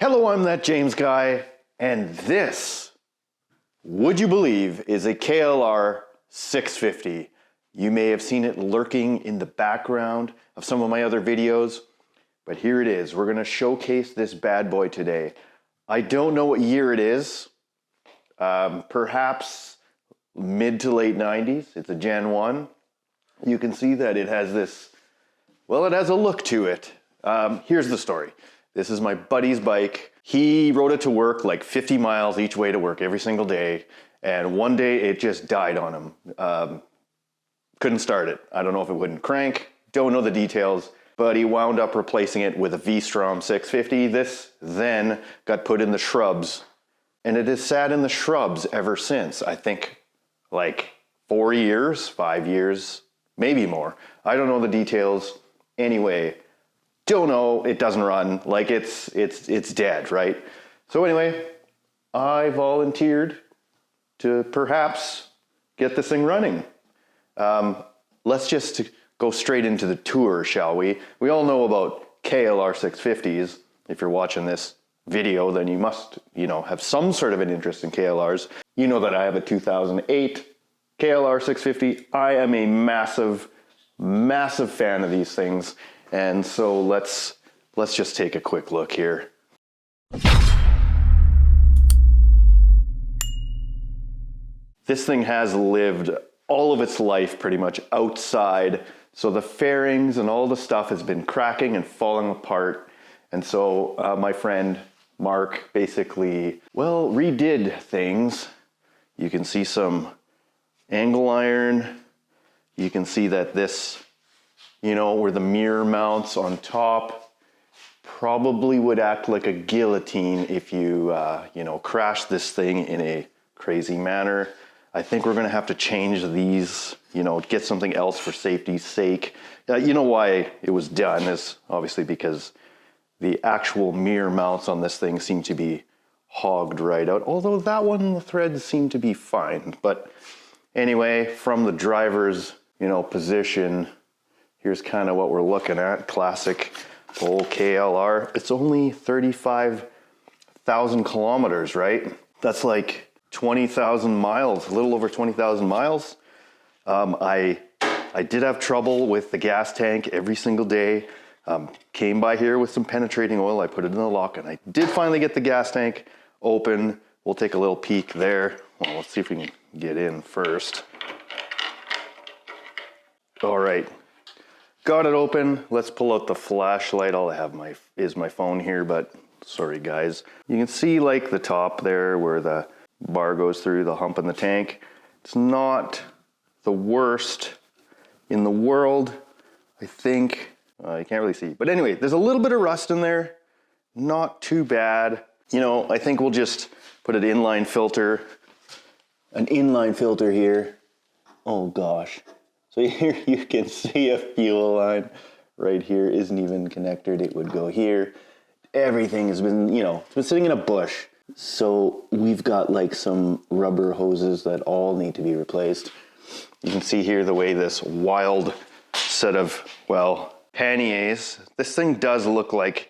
Hello, I'm that James guy, and this, would you believe, is a KLR 650. You may have seen it lurking in the background of some of my other videos, but here it is. We're gonna showcase this bad boy today. I don't know what year it is, perhaps mid to late 90s. It's a Gen 1. You can see that it has this, well, it has a look to it. Here's the story. This is my buddy's bike. He rode it to work like 50 miles each way to work every single day. And one day it just died on him. Couldn't start it. I don't know if it wouldn't crank. Don't know the details, but he wound up replacing it with a V-Strom 650. This then got put in the shrubs, and it has sat in the shrubs ever since. I think like 4 years, 5 years, maybe more. I don't know the details. Anyway, don't know, it doesn't run, like it's dead, right? So anyway, I volunteered to perhaps get this thing running. Let's just go straight into the tour, shall we? We all know about KLR 650s. If you're watching this video, then you must, have some sort of an interest in KLRs. You know that I have a 2008 KLR 650. I am a massive, massive fan of these things. And so let's just take a quick look here. This thing has lived all of its life pretty much outside. So the fairings and all the stuff has been cracking and falling apart. And so my friend Mark basically, well, redid things. You can see some angle iron. You can see that this, where the mirror mounts on top, probably would act like a guillotine if you, crash this thing in a crazy manner. I think we're gonna have to change these, get something else for safety's sake. You know why it was done is obviously because the actual mirror mounts on this thing seem to be hogged right out. Although that one, the threads seem to be fine. But anyway, from the driver's, position, here's kind of what we're looking at. Classic old KLR. It's only 35,000 kilometers, right? That's like 20,000 miles, a little over 20,000 miles. I did have trouble with the gas tank every single day. Came by here with some penetrating oil. I put it in the lock and I did finally get the gas tank open. We'll take a little peek there. Well, let's see if we can get in first. All right. Got it open. Let's pull out the flashlight. All I have is my phone here, but sorry guys. You can see like the top there where the bar goes through the hump in the tank. It's not the worst in the world, I think. You can't really see. But anyway, there's a little bit of rust in there. Not too bad. I think we'll just put an inline filter here. Oh gosh. So here you can see a fuel line right here isn't even connected. It would go here. Everything has been, it's been sitting in a bush. So we've got like some rubber hoses that all need to be replaced. You can see here the way this wild set of, panniers. This thing does look like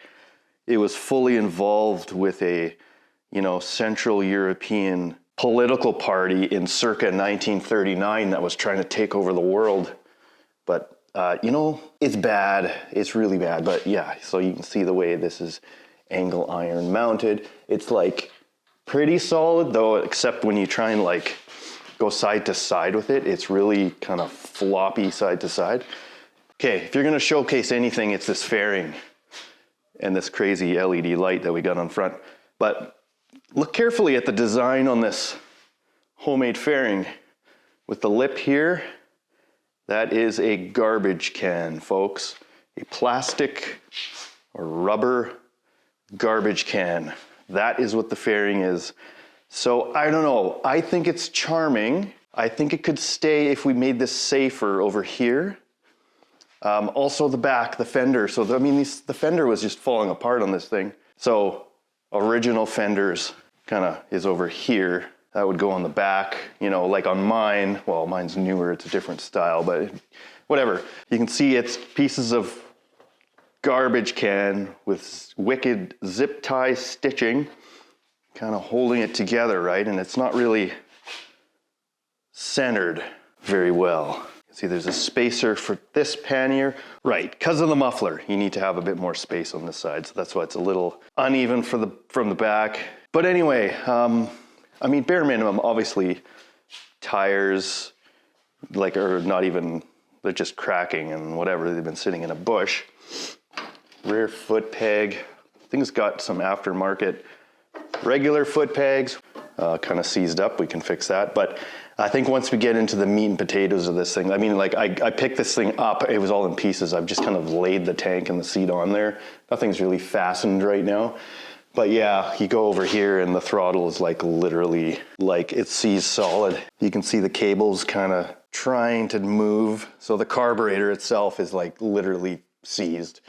it was fully involved with a, Central European political party in circa 1939 that was trying to take over the world. But, it's bad. It's really bad. But yeah, so you can see the way this is angle iron mounted. It's like pretty solid though, except when you try and like go side to side with it, it's really kind of floppy side to side. Okay, if you're gonna showcase anything, it's this fairing and this crazy LED light that we got on front. But look carefully at the design on this homemade fairing. With the lip here, that is a garbage can, folks. A plastic or rubber garbage can. That is what the fairing is. So I don't know, I think it's charming. I think it could stay if we made this safer over here. Also the back, the fender. So the fender was just falling apart on this thing. So original fenders kind of is over here. That would go on the back, like on mine. Well, mine's newer, it's a different style, but whatever. You can see it's pieces of garbage can with wicked zip tie stitching, kind of holding it together, right? And it's not really centered very well. See, there's a spacer for this pannier. Right, because of the muffler, you need to have a bit more space on this side. So that's why it's a little uneven from the back. But anyway, I mean, bare minimum, obviously, tires, like, are not even, they're just cracking and whatever. They've been sitting in a bush. Rear foot peg. Thing's got some aftermarket regular foot pegs. Kind of seized up, we can fix that. But I think once we get into the meat and potatoes of this thing, I mean, like, I picked this thing up, it was all in pieces. I've just kind of laid the tank and the seat on there. Nothing's really fastened right now. But yeah, you go over here and the throttle is like literally, like, it's seized solid. You can see the cables kind of trying to move. So the carburetor itself is like literally seized.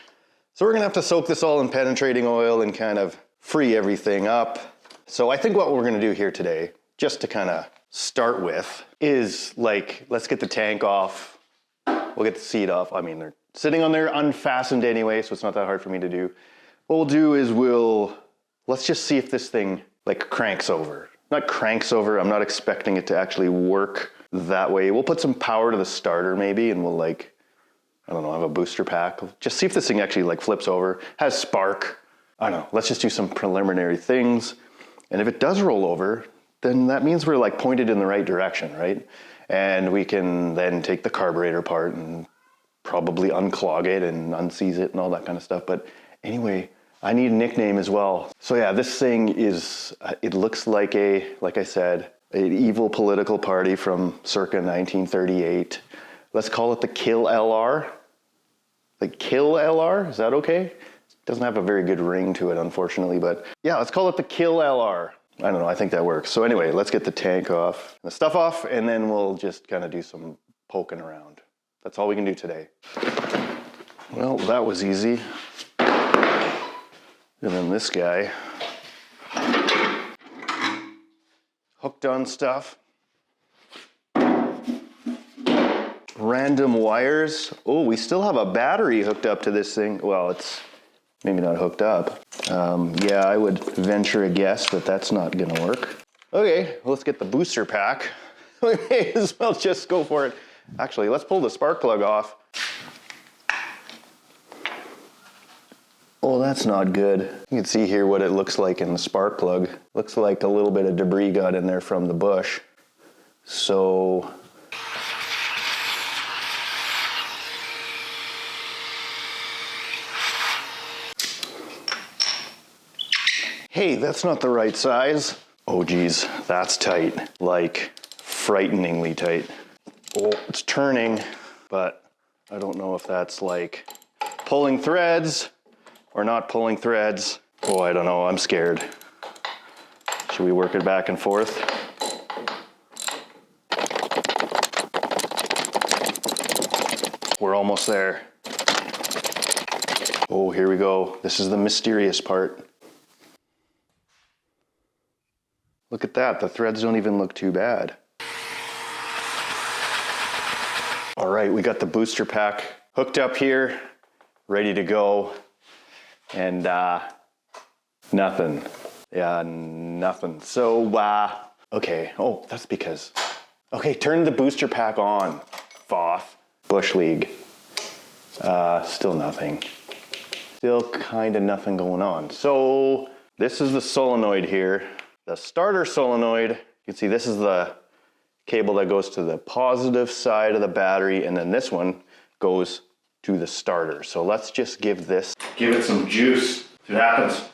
So we're gonna have to soak this all in penetrating oil and kind of free everything up. So I think what we're gonna do here today, just to kind of start with, is like, let's get the tank off. We'll get the seat off. I mean, they're sitting on there unfastened anyway, so it's not that hard for me to do. What we'll do is let's just see if this thing like cranks over. Not cranks over, I'm not expecting it to actually work that way. We'll put some power to the starter maybe, and we'll, like, I don't know, have a booster pack. Just see if this thing actually like flips over, has spark. I don't know, let's just do some preliminary things. And if it does roll over, then that means we're like pointed in the right direction, right? And we can then take the carburetor apart and probably unclog it and unseize it and all that kind of stuff. But anyway, I need a nickname as well. So yeah, this thing is, it looks like like I said, an evil political party from circa 1938. Let's call it the Kill LR. The Kill LR, is that okay? It doesn't have a very good ring to it, unfortunately, but yeah, let's call it the Kill LR. I don't know, I think that works. So anyway, let's get the tank off, the stuff off, and then we'll just kind of do some poking around. That's all we can do today. Well, that was easy. And then this guy, hooked on stuff. Random wires. Oh, we still have a battery hooked up to this thing. Well, it's maybe not hooked up. Yeah, I would venture a guess that that's not gonna work. Okay, well, let's get the booster pack. We may as well just go for it. Actually, let's pull the spark plug off. Oh, that's not good. You can see here what it looks like in the spark plug. Looks like a little bit of debris got in there from the bush. So, hey, that's not the right size. Oh geez, that's tight. Like, frighteningly tight. Oh, it's turning, but I don't know if that's like pulling threads or not pulling threads. Oh, I don't know, I'm scared. Should we work it back and forth? We're almost there. Oh, here we go. This is the mysterious part. Look at that, the threads don't even look too bad. All right, we got the booster pack hooked up here, ready to go. And nothing. Yeah, nothing. So, okay. Oh, that's because, okay, turn the booster pack on. Foth, Bush League. Still nothing. Still kind of nothing going on. So, this is the solenoid here. The starter solenoid. You can see this is the cable that goes to the positive side of the battery, and then this one goes to the starter. So let's just give it some juice. See what happens.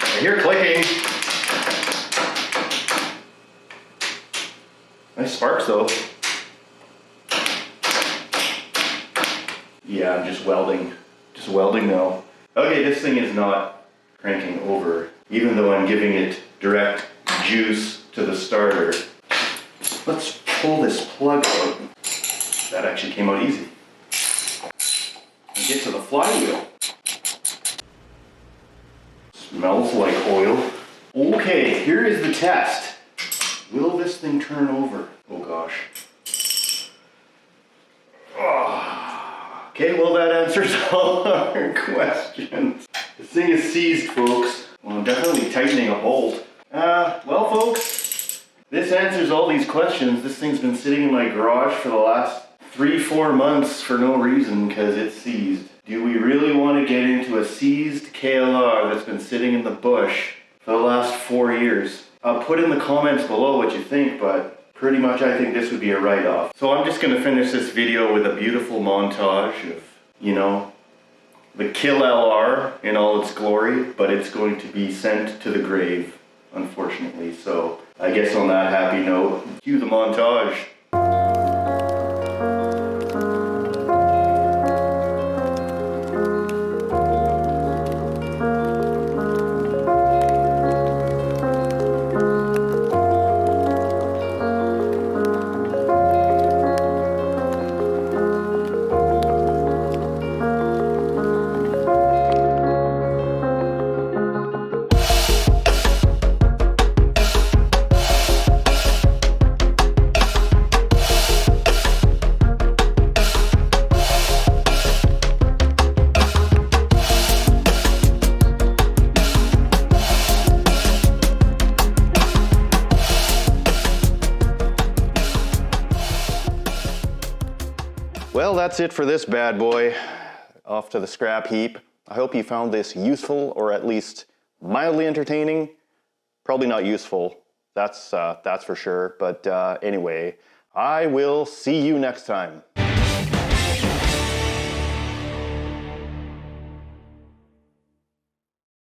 I hear clicking. Nice sparks though. Yeah, I'm just welding. Just welding now. Okay, this thing is not cranking over, even though I'm giving it direct juice to the starter. Let's pull this plug out. That actually came out easy. And get to the flywheel. Smells like oil. Okay, here is the test. Will this thing turn over? Oh gosh. Okay, well that answers all our questions. This thing is seized, folks. Well, I'm definitely tightening a bolt. Well folks, this answers all these questions. This thing's been sitting in my garage for the last 3-4 months for no reason because it's seized. Do we really want to get into a seized KLR that's been sitting in the bush for the last 4 years? Put in the comments below what you think, but pretty much I think this would be a write-off. So I'm just going to finish this video with a beautiful montage of, you know, the KLR in all its glory, but it's going to be sent to the grave, unfortunately. So I guess on that happy note, cue the montage. Well, that's it for this bad boy. Off to the scrap heap. I hope you found this useful or at least mildly entertaining. Probably not useful, that's for sure. But anyway, I will see you next time.